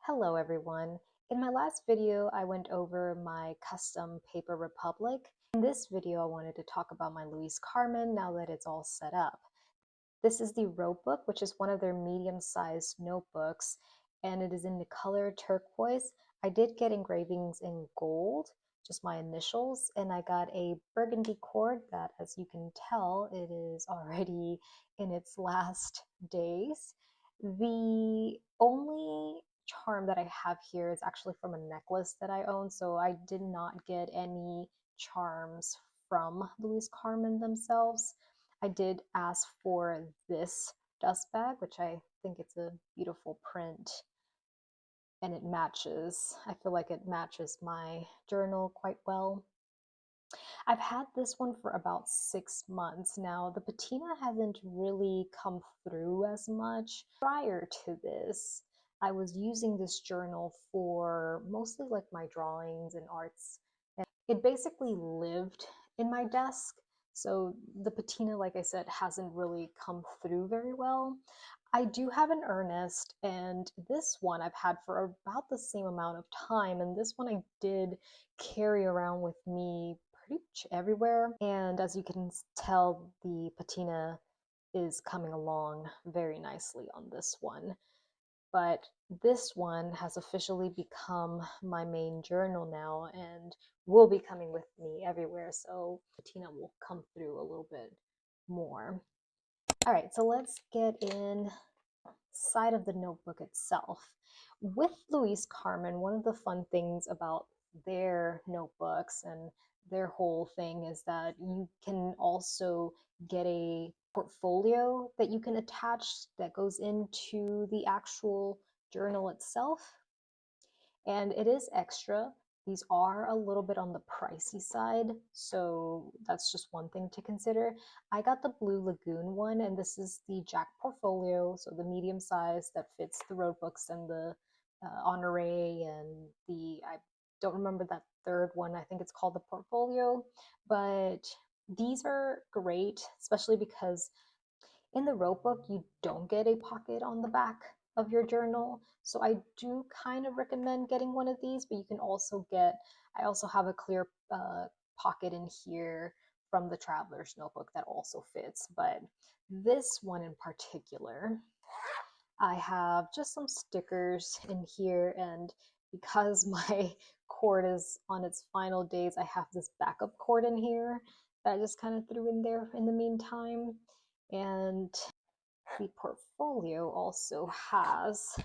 Hello everyone. In my last video, I went over my custom paper republic. In this video, I wanted to talk about my Louise Carmen now that it's all set up. This is the Ropebook, which is one of their medium-sized notebooks, and it is in the color turquoise. I did get engravings in gold, just my initials, and I got a burgundy cord that, as you can tell, it is already in its last days. The only charm that I have here is actually from a necklace that I own, so I did not get any charms from Louise Carmen themselves. I did ask for this dust bag, which I think it's a beautiful print and it matches. I feel like it matches my journal quite well. I've had this one for about 6 months now. The patina hasn't really come through as much. Prior to this, I was using this journal for mostly like my drawings and arts. And it basically lived in my desk. So the patina, like I said, hasn't really come through very well. I do have an Ernest, and this one I've had for about the same amount of time. And this one I did carry around with me pretty much everywhere. And as you can tell, the patina is coming along very nicely on this one. But this one has officially become my main journal now and will be coming with me everywhere. So patina will come through a little bit more. All right, so let's get inside of the notebook itself. With Louise Carmen, one of the fun things about their notebooks and their whole thing is that you can also get a portfolio that you can attach that goes into the actual journal itself. And it is extra. These are a little bit on the pricey side, so that's just one thing to consider. I got the Blue Lagoon one, and this is the Jack Portfolio, so the medium size that fits the road books and the Honore and I don't remember that third one, I think it's called the Portfolio, but these are great, especially because in the Ropebook, you don't get a pocket on the back of your journal. So I do kind of recommend getting one of these, but you can also I also have a clear pocket in here from the Traveler's Notebook that also fits. But this one in particular, I have just some stickers in here, and because my cord is on its final days, I have this backup cord in here that I just kind of threw in there in the meantime. And the portfolio also has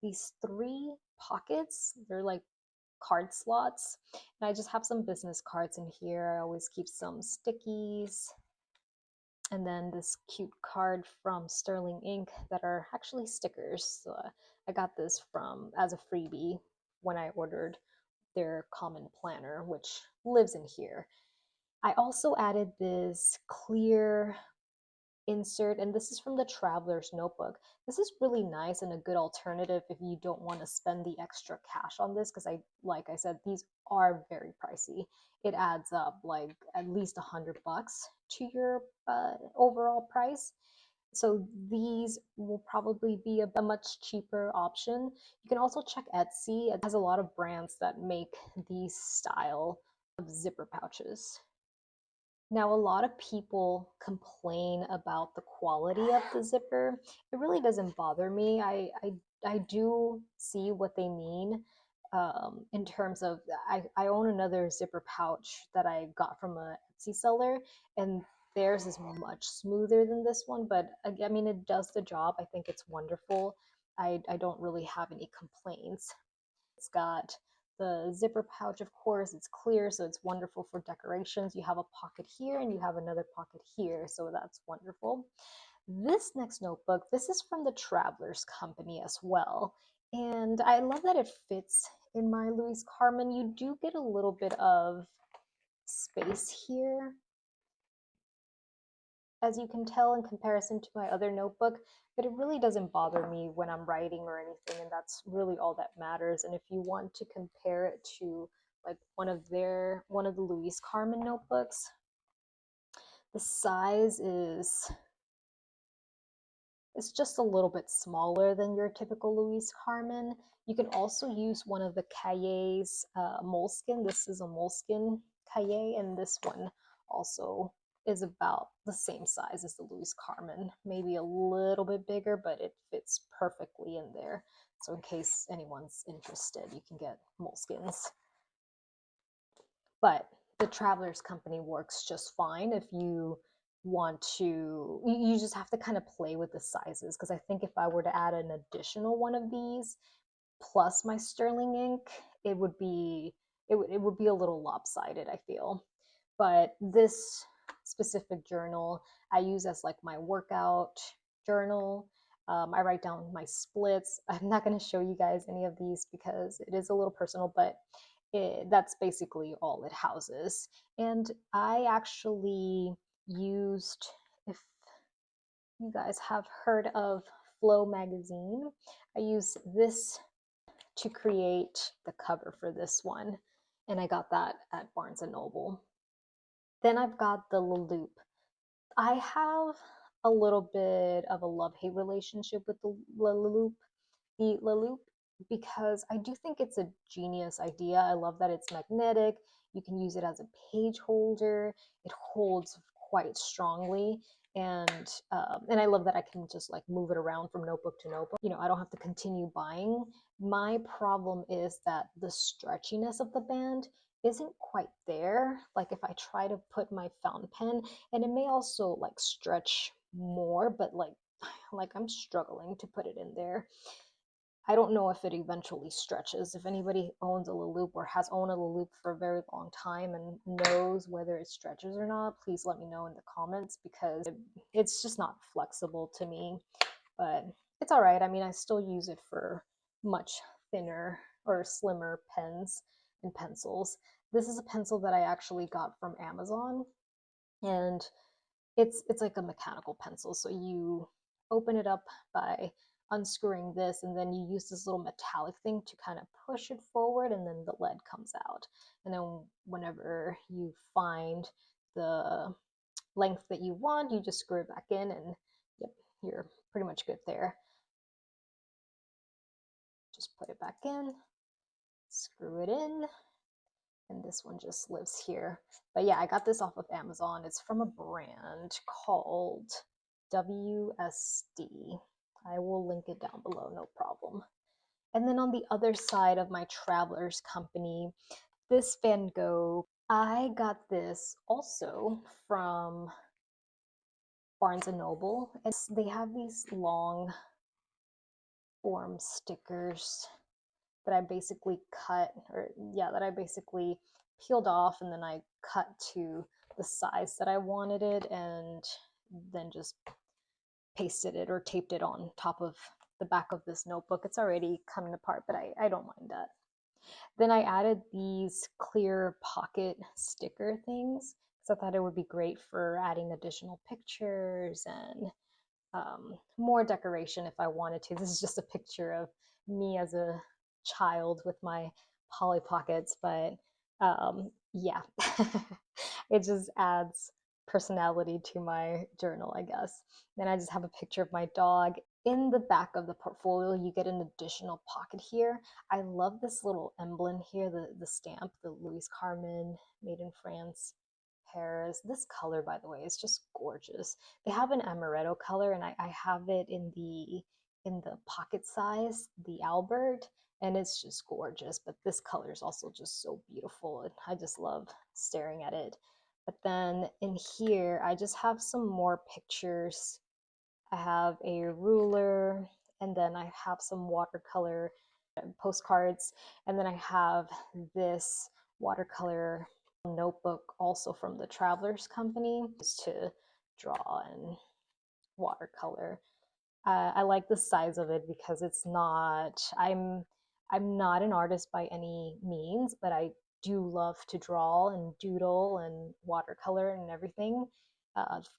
these 3 pockets. They're like card slots. And I just have some business cards in here. I always keep some stickies. And then this cute card from Sterling Ink that are actually stickers. So I got this as a freebie when I ordered their common planner, which lives in here. I also added this clear insert, and this is from the Traveler's Notebook. This is really nice and a good alternative if you don't want to spend the extra cash on this, because like I said, these are very pricey. It adds up like at least $100 to your overall price. So these will probably be a much cheaper option. You can also check Etsy. It has a lot of brands that make these style of zipper pouches. Now, a lot of people complain about the quality of the zipper. It really doesn't bother me. I do see what they mean in terms of, I own another zipper pouch that I got from a Etsy seller, and theirs is much smoother than this one, but I mean, it does the job. I think it's wonderful. I don't really have any complaints. It's got the zipper pouch, of course, it's clear, so it's wonderful for decorations. You have a pocket here and you have another pocket here, so that's wonderful. This next notebook, this is from the Travelers Company as well. And I love that it fits in my Louise Carmen. You do get a little bit of space here, as you can tell, in comparison to my other notebook, but it really doesn't bother me when I'm writing or anything, and that's really all that matters. And if you want to compare it to like one of the Louise Carmen notebooks, the size is It's just a little bit smaller than your typical Louise Carmen. You can also use one of the Cahiers moleskin. This is a moleskin Cahier, and this one also is about the same size as the Louise Carmen, maybe a little bit bigger, but it fits perfectly in there. So in case anyone's interested, you can get moleskins. But the Travelers Company works just fine if you want to, you just have to kind of play with the sizes, because I think if I were to add an additional one of these plus my sterling ink, it would be it would be a little lopsided, I feel. But this specific journal I use as like my workout journal. I write down my splits. I'm not going to show you guys any of these because it is a little personal, but that's basically all it houses. And I actually used, if you guys have heard of Flow magazine, I use this to create the cover for this one. And I got that at Barnes and Noble. Then I've got the Loop. I have a little bit of a love-hate relationship with the Loop, because I do think it's a genius idea. I love that it's magnetic. You can use it as a page holder. It holds quite strongly, and I love that I can just like move it around from notebook to notebook. You know, I don't have to continue buying. My problem is that the stretchiness of the band isn't quite there. Like if I try to put my fountain pen, and it may also like stretch more, but like I'm struggling to put it in there. I don't know if it eventually stretches. If anybody owns a Loop or has owned a Loop for a very long time and knows whether it stretches or not, please let me know in the comments, because it's just not flexible to me. But it's all right. I mean, I still use it for much thinner or slimmer pens and pencils. This is a pencil that I actually got from Amazon, and it's like a mechanical pencil. So you open it up by unscrewing this, and then you use this little metallic thing to kind of push it forward, and then the lead comes out. And then whenever you find the length that you want, you just screw it back in, and yep, you're pretty much good there. Just put it back in, screw it in, and this one just lives here. But yeah, I got this off of Amazon. It's from a brand called WSD. I will link it down below, no problem. And then on the other side of my Travelers Company, this Vango, I got this also from Barnes and Noble. They have these long form stickers that I basically cut, or yeah, that I basically peeled off, and then I cut to the size that I wanted it, and then just pasted it or taped it on top of the back of this notebook. It's already coming apart, but I don't mind that. Then I added these clear pocket sticker things because I thought it would be great for adding additional pictures and more decoration if I wanted to. This is just a picture of me as a child with my Polly Pockets, but yeah, it just adds personality to my journal, I guess. Then I just have a picture of my dog. In the back of the portfolio, you get an additional pocket here. I love this little emblem here, the stamp, the Louise Carmen, made in France, Paris. This color, by the way, is just gorgeous. They have an amaretto color, and I have it in the pocket size, the Albert, and it's just gorgeous. But this color is also just so beautiful, and I just love staring at it. But then in here, I just have some more pictures. I have a ruler, and then I have some watercolor postcards, and then I have this watercolor notebook also from the Travelers Company, just to draw and watercolor. I like the size of it because it's not, I'm not an artist by any means, but I do love to draw and doodle and watercolor and everything,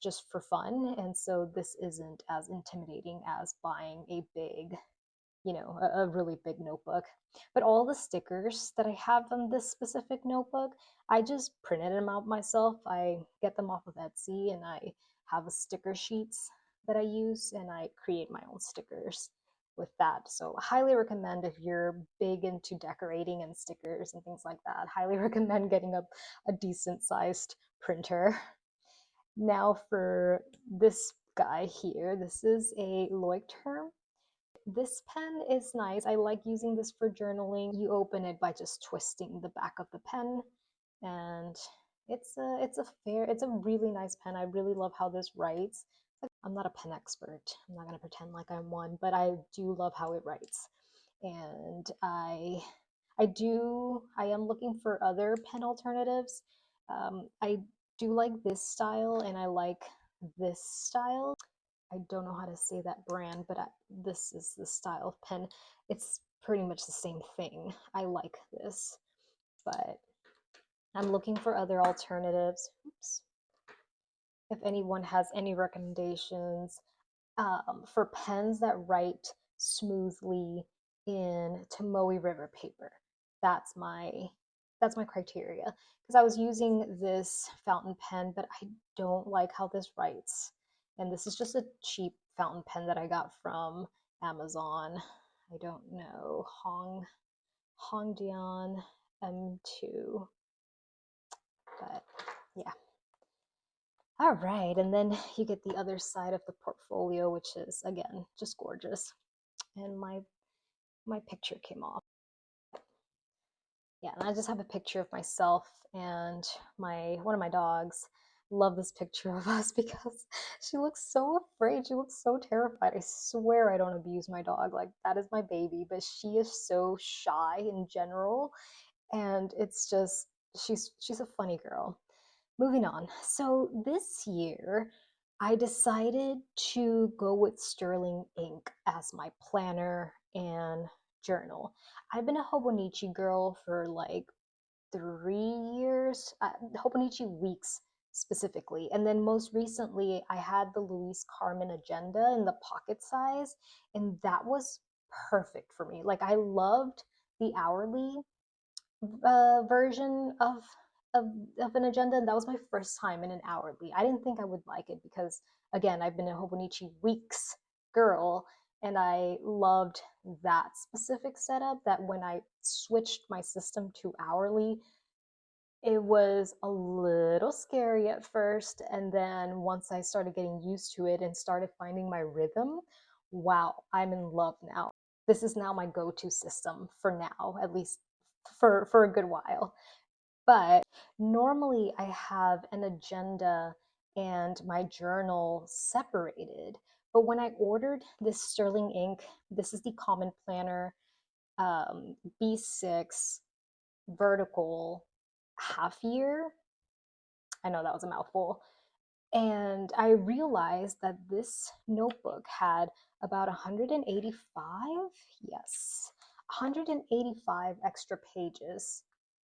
just for fun. And so this isn't as intimidating as buying a big, you know, a really big notebook. But all the stickers that I have on this specific notebook, I just printed them out myself. I get them off of Etsy, and I have a sticker sheets that I use, and I create my own stickers with that. So highly recommend if you're big into decorating and stickers and things like that. Highly recommend getting a decent sized printer. Now for this guy here, this is a Leuchtturm. This pen is nice. I like using this for journaling. You open it by just twisting the back of the pen, and it's a really nice pen. I really love how this writes. I'm not a pen expert. I'm not gonna pretend like I'm one, but I do love how it writes. And I am looking for other pen alternatives. I do like this style, and I like this style. I don't know how to say that brand, but this is the style of pen. It's pretty much the same thing. I like this, but I'm looking for other alternatives. Oops. If anyone has any recommendations for pens that write smoothly in Tomoe River paper, that's my criteria. Because I was using this fountain pen, but I don't like how this writes. And this is just a cheap fountain pen that I got from Amazon. I don't know, Hongdian M2, but yeah. All right, and then you get the other side of the portfolio, which is again just gorgeous. And my picture came off. Yeah, and I just have a picture of myself and one of my dogs. Love this picture of us because she looks so afraid. She looks so terrified. I swear I don't abuse my dog. Like, that is my baby, but she is so shy in general, and it's just she's a funny girl. Moving on. So this year, I decided to go with sterling ink as my planner and journal. I've been a Hobonichi girl for like 3 years, Hobonichi weeks specifically. And then most recently, I had the Louise Carmen agenda in the pocket size, and that was perfect for me. Like, I loved the hourly version of of an agenda, and that was my first time in an hourly. I didn't think I would like it because, again, I've been a Hobonichi weeks girl, and I loved that specific setup. That when I switched my system to hourly, it was a little scary at first, and then once I started getting used to it and started finding my rhythm, wow, I'm in love now. This is now my go-to system for now, at least for a good while. But normally I have an agenda and my journal separated. But when I ordered this sterling ink, this is the Common Planner B6 vertical half year. I know that was a mouthful. And I realized that this notebook had about 185, yes, 185 extra pages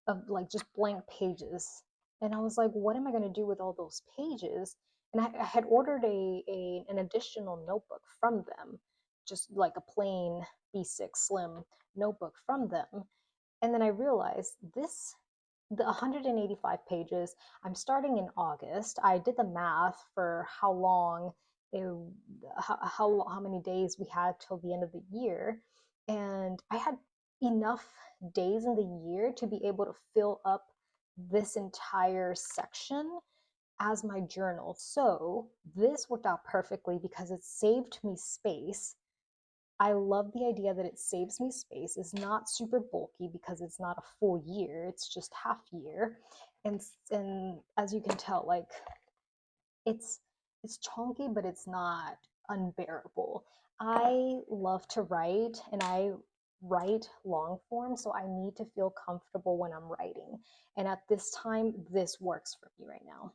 of like just blank pages. And I was like, what am I going to do with all those pages? And I had ordered an additional notebook from them, just like a plain B6 slim notebook from them. And then I realized the 185 pages, I'm starting in August. I did the math for how long it, how many days we had till the end of the year, and I had enough days in the year to be able to fill up this entire section as my journal. So this worked out perfectly because it saved me space. I love the idea that it saves me space. It's not super bulky because it's not a full year, it's just half year. And as you can tell, like, it's it's chunky, but it's not unbearable. I love to write, and I write long form, so I need to feel comfortable when I'm writing. And at this time, this works for me right now.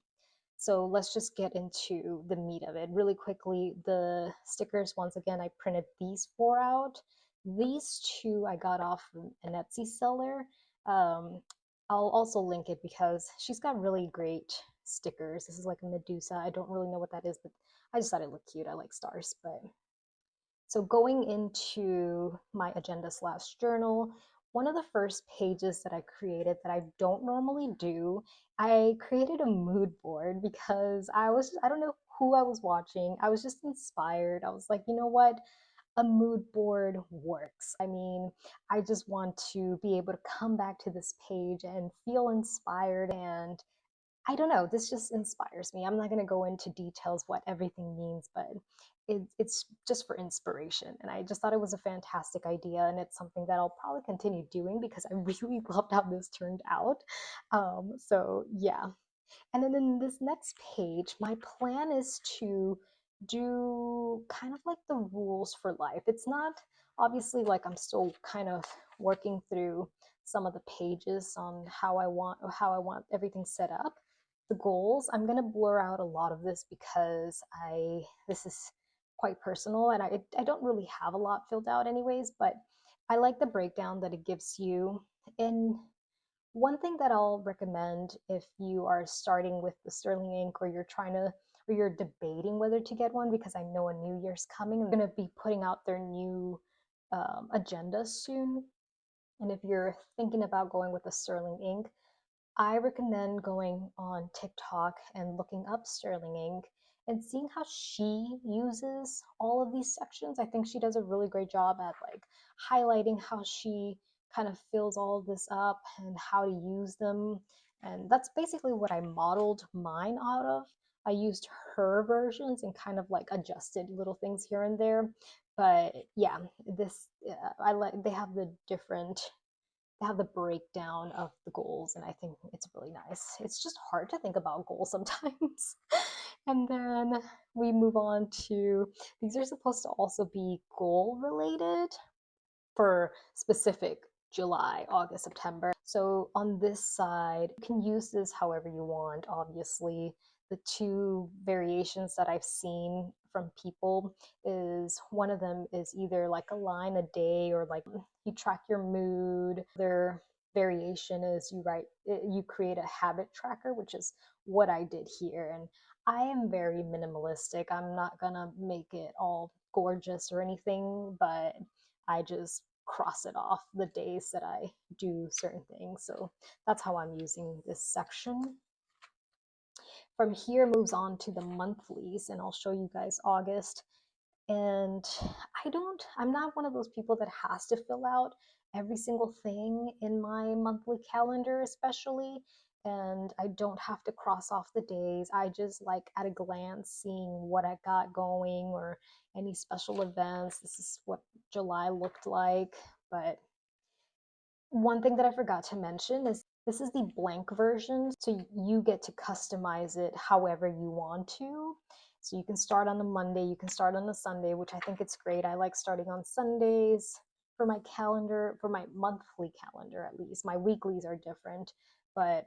So let's just get into the meat of it really quickly. The stickers, once again, I printed these 4 out. These 2 I got off an Etsy seller. I'll also link it because she's got really great stickers. This is like a Medusa. I don't really know what that is, but I just thought it looked cute. I like stars. But so going into my agenda slash journal, one of the first pages that I created that I don't normally do, I created a mood board because I don't know who I was watching. I was just inspired. I was like, you know what? A mood board works. I mean, I just want to be able to come back to this page and feel inspired, and I don't know, this just inspires me. I'm not going to go into details what everything means, but it's just for inspiration. And I just thought it was a fantastic idea, and it's something that I'll probably continue doing because I really loved how this turned out. So yeah. And then in this next page, my plan is to do kind of like the rules for life. It's not obviously like I'm still kind of working through some of the pages on how I want everything set up. The goals, I'm gonna blur out a lot of this because this is quite personal and I don't really have a lot filled out anyways, but I like the breakdown that it gives you. And one thing that I'll recommend if you are starting with the Sterling ink, or you're debating whether to get one, because I know a new year's coming, they're going to be putting out their new agenda soon. And if you're thinking about going with the Sterling ink, I recommend going on TikTok and looking up Sterling ink and seeing how she uses all of these sections. I think she does a really great job at like highlighting how she kind of fills all of this up and how to use them. And that's basically what I modeled mine out of. I used her versions and kind of like adjusted little things here and there. But yeah, this I like they have the breakdown of the goals, and I think it's really nice. It's just hard to think about goals sometimes. And then we move on to, these are supposed to also be goal related for specific July, August, September. So on this side, you can use this however you want, obviously. The two variations that I've seen from people is one of them is either like a line a day, or like you track your mood. Their variation is you create a habit tracker, which is what I did here. And I am very minimalistic. I'm not gonna make it all gorgeous or anything, but I just cross it off the days that I do certain things. So that's how I'm using this section. From here moves on to the monthlies, and I'll show you guys August. And I'm not one of those people that has to fill out every single thing in my monthly calendar, especially. And I don't have to cross off the days. I just like at a glance seeing what I got going or any special events. This is what July looked like. But one thing that I forgot to mention is this is the blank version, so you get to customize it however you want to. So you can start on a Monday, you can start on a Sunday, which I think it's great. I like starting on Sundays for my calendar, for my monthly calendar at least. My weeklies are different, but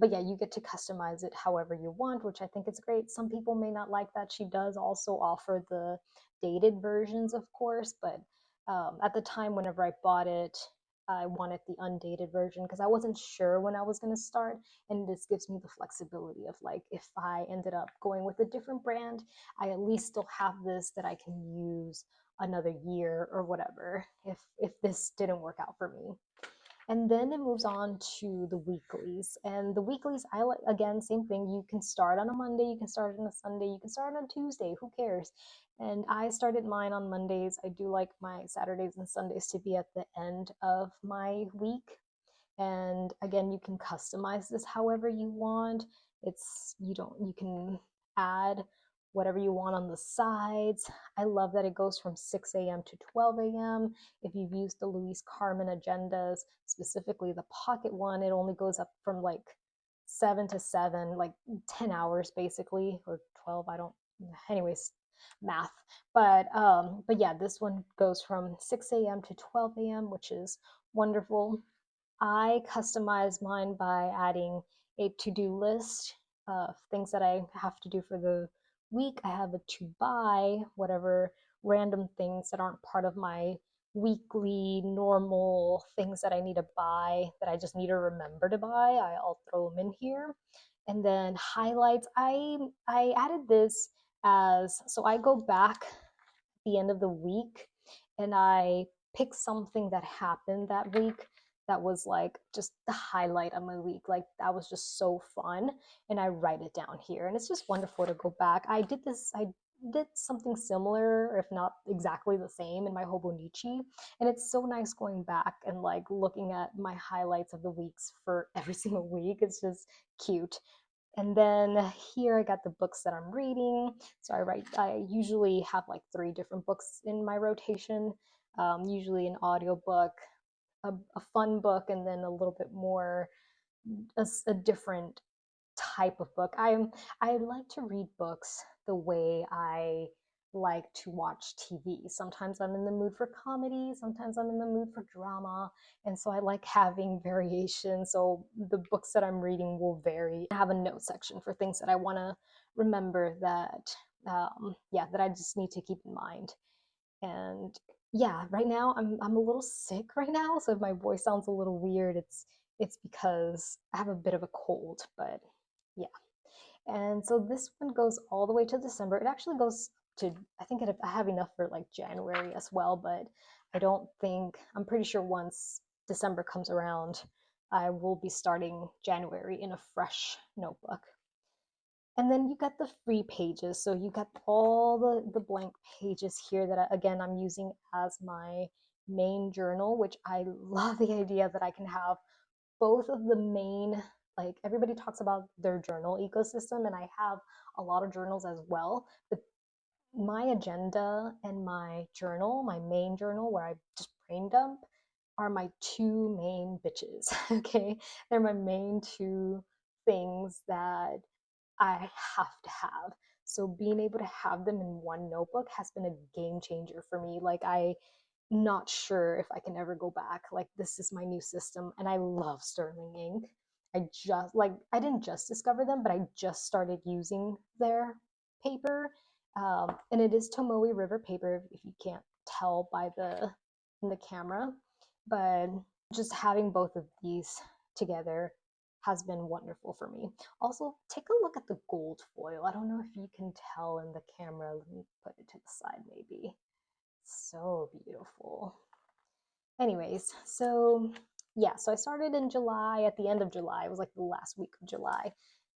yeah, you get to customize it however you want, which I think is great. Some people may not like that. She does also offer the dated versions, of course, but at the time, whenever I bought it, I wanted the undated version because I wasn't sure when I was going to start. And this gives me the flexibility of like, if I ended up going with a different brand, I at least still have this that I can use another year or whatever if this didn't work out for me. And then it moves on to the weeklies. And the weeklies, I like, again, same thing. You can start on a Monday, you can start on a Sunday, you can start on a Tuesday, who cares? And I started mine on Mondays. I do like my Saturdays and Sundays to be at the end of my week. And again, you can customize this however you want. You can add whatever you want on the sides. I love that it goes from 6 a.m. to 12 a.m. If you've used the Louise Carmen agendas, specifically the pocket one, it only goes up from like 7 to 7, like 10 hours basically, or 12, I don't, anyways, math. But yeah, this one goes from 6 a.m. to 12 a.m., which is wonderful. I customize mine by adding a to-do list of things that I have to do for the week. I have a to buy, whatever random things that aren't part of my weekly normal things that I need to buy that I just need to remember to buy. I'll throw them in here. And then highlights, I added this as, so I go back the end of the week and I pick something that happened that week that was like just the highlight of my week. Like that was just so fun. And I write it down here. And it's just wonderful to go back. I did something similar, if not exactly the same, in my Hobonichi. And it's so nice going back and like looking at my highlights of the weeks for every single week. It's just cute. And then here I got the books that I'm reading. So I usually have like 3 different books in my rotation, usually an audiobook, a fun book, and then a little bit more, a different type of book. I like to read books the way I like to watch TV. Sometimes I'm in the mood for comedy, sometimes I'm in the mood for drama, and so I like having variation. So the books that I'm reading will vary. I have a note section for things that I want to remember that yeah, that I just need to keep in mind. And yeah, right now I'm a little sick right now, so if my voice sounds a little weird, it's because I have a bit of a cold, but yeah. And so this one goes all the way to December. It actually goes to, I think I have enough for like January as well, but I'm pretty sure once December comes around, I will be starting January in a fresh notebook. And then you got the free pages. So you got all the blank pages here that again, I'm using as my main journal, which I love the idea that I can have both of the main, like everybody talks about their journal ecosystem, and I have a lot of journals as well. But my agenda and my journal, my main journal where I just brain dump, are my 2 main bitches. Okay. They're my main 2 things that I have to have. So being able to have them in one notebook has been a game changer for me. Like I'm not sure if I can ever go back. Like this is my new system and I love Sterling ink. I didn't just discover them, but I just started using their paper. And it is Tomoe River paper if you can't tell by the in the camera. But just having both of these together has been wonderful for me. Also, take a look at the gold foil. I don't know if you can tell in the camera. Let me put it to the side maybe. So beautiful. Anyways, so yeah, so I started in July, at the end of July. It was like the last week of July.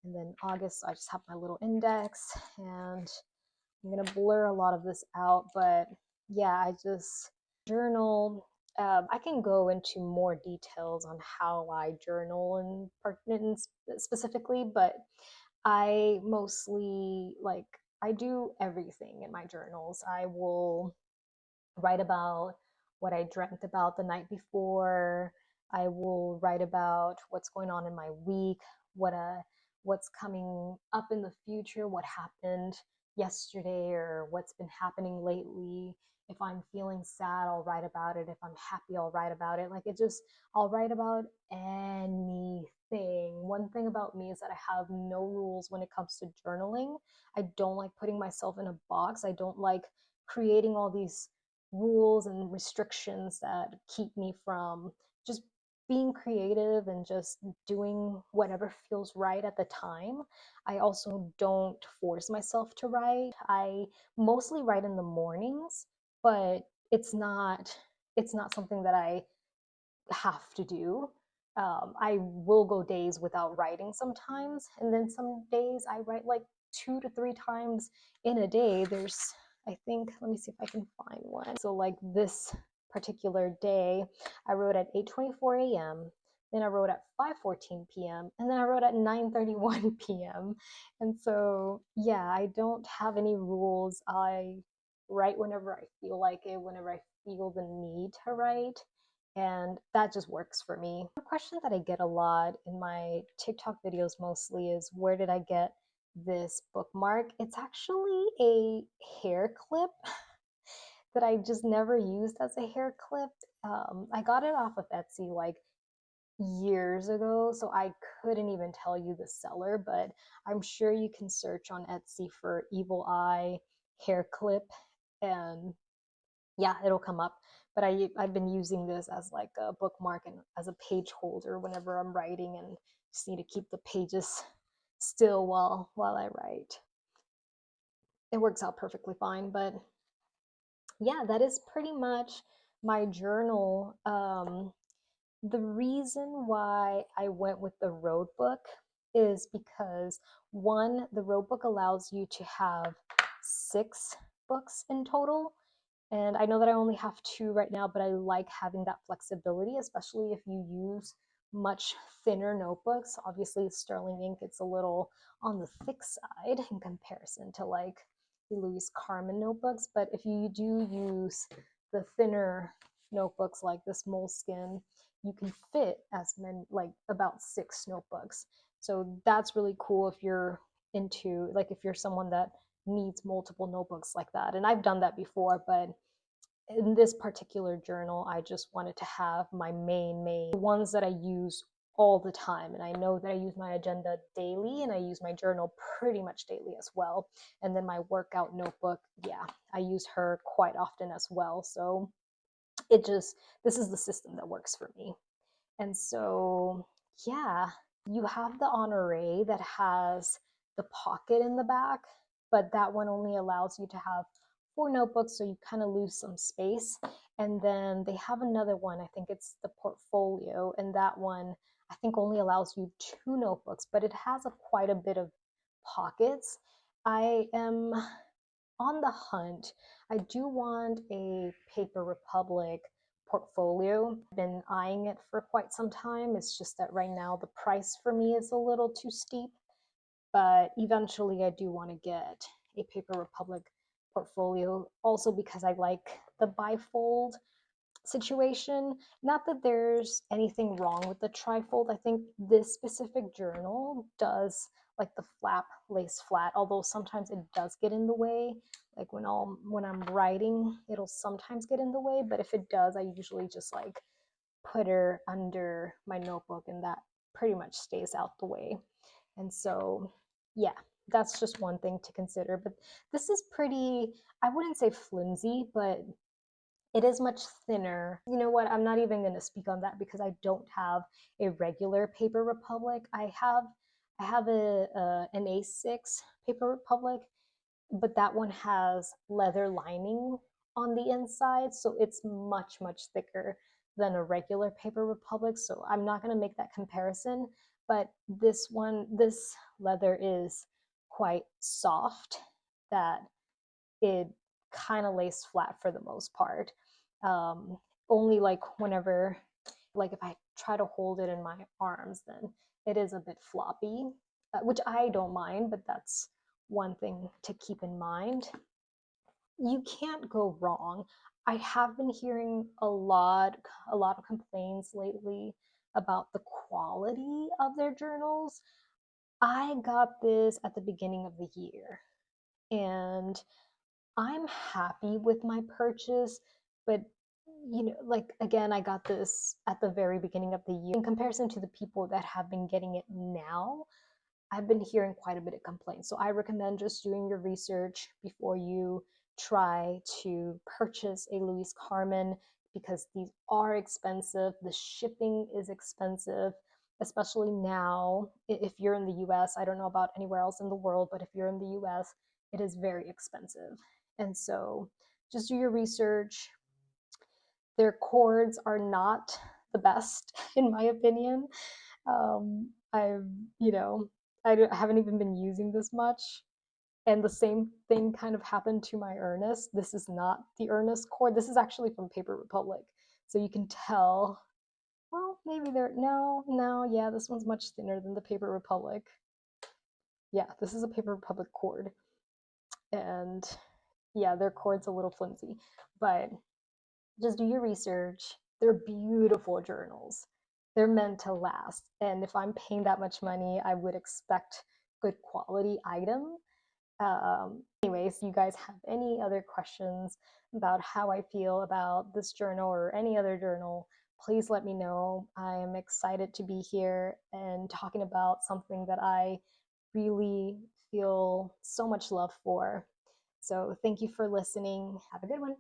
And then August, I just have my little index, and I'm gonna blur a lot of this out, but yeah, I just journal. I can go into more details on how I journal and specifically, but I mostly like I do everything in my journals. I will write about what I dreamt about the night before. I will write about what's going on in my week, what's coming up in the future, what happened yesterday or what's been happening lately. If I'm feeling sad, I'll write about it. If I'm happy, I'll write about it. I'll write about anything. One thing about me is that I have no rules when it comes to journaling. I don't like putting myself in a box. I don't like creating all these rules and restrictions that keep me from just being creative and just doing whatever feels right at the time. I also don't force myself to write. I mostly write in the mornings, but it's not something that I have to do. I will go days without writing sometimes, and then some days I write like 2 to 3 times in a day. I think, let me see if I can find one. So, like this particular day, I wrote at 8:24 a.m., then I wrote at 5:14 p.m., and then I wrote at 9:31 p.m. And so, yeah, I don't have any rules. I write whenever I feel like it, whenever I feel the need to write, and that just works for me. A question that I get a lot in my TikTok videos mostly is, where did I get this bookmark? It's actually a hair clip that I just never used as a hair clip. I got it off of Etsy like years ago, so I couldn't even tell you the seller, but I'm sure you can search on Etsy for Evil Eye hair clip, and yeah, it'll come up. But I've been using this as like a bookmark and as a page holder whenever I'm writing and just need to keep the pages still while I write. It works out perfectly fine. But yeah, that is pretty much my journal. The reason why I went with the Roadbook is because one, the Roadbook allows you to have 6 books in total. And I know that I only have 2 right now, but I like having that flexibility, especially if you use much thinner notebooks. Obviously, sterling ink, it's a little on the thick side in comparison to like the Louise Carmen notebooks. But if you do use the thinner notebooks like this moleskin, you can fit as many, like about 6 notebooks. So that's really cool if you're into, like if you're someone that needs multiple notebooks like that. And I've done that before, but in this particular journal, I just wanted to have my main ones that I use all the time. And I know that I use my agenda daily and I use my journal pretty much daily as well. And then my workout notebook, yeah, I use her quite often as well. So this is the system that works for me. And so, yeah, you have the Honore that has the pocket in the back, but that one only allows you to have 4 notebooks, so you kind of lose some space. And then they have another one, I think it's the Portfolio, and that one I think only allows you 2 notebooks, but it has quite a bit of pockets. I am on the hunt. I do want a Paper Republic Portfolio. I've been eyeing it for quite some time. It's just that right now the price for me is a little too steep, but eventually I do want to get a Paper Republic Portfolio, also because I like the bifold situation. Not that there's anything wrong with the trifold. I think this specific journal does like the flap lace flat, although sometimes it does get in the way. Like when I'm writing, it'll sometimes get in the way, but if it does, I usually just like put her under my notebook and that pretty much stays out the way. And so, yeah, that's just one thing to consider. But this is pretty, I wouldn't say flimsy, but it is much thinner. You know what? I'm not even going to speak on that because I don't have a regular Paper Republic. I have an A6 Paper Republic, but that one has leather lining on the inside, so it's much thicker than a regular Paper Republic. So I'm not going to make that comparison, but this leather is quite soft that it kind of lays flat for the most part. Only like whenever, like if I try to hold it in my arms, then it is a bit floppy, which I don't mind, but that's one thing to keep in mind. You can't go wrong. I have been hearing a lot of complaints lately about the quality of their journals. I got this at the beginning of the year, and I'm happy with my purchase, but like again, I got this at the very beginning of the year. In comparison to the people that have been getting it now, I've been hearing quite a bit of complaints. So I recommend just doing your research before you try to purchase a Louise Carmen, because these are expensive. The shipping is expensive, especially now. If you're in the US, I don't know about anywhere else in the world, but if you're in the US, it is very expensive. And so just do your research. Their cords are not the best, in my opinion. I've, I haven't even been using this much. And the same thing kind of happened to my Ernest. This is not the Ernest cord. This is actually from Paper Republic. So you can tell, well, maybe yeah, this one's much thinner than the Paper Republic. Yeah, this is a Paper Republic cord. And yeah, their cord's a little flimsy, but just do your research. They're beautiful journals. They're meant to last. And if I'm paying that much money, I would expect good quality item. Anyways, you guys have any other questions about how I feel about this journal or any other journal, please let me know. I am excited to be here and talking about something that I really feel so much love for. So thank you for listening. Have a good one.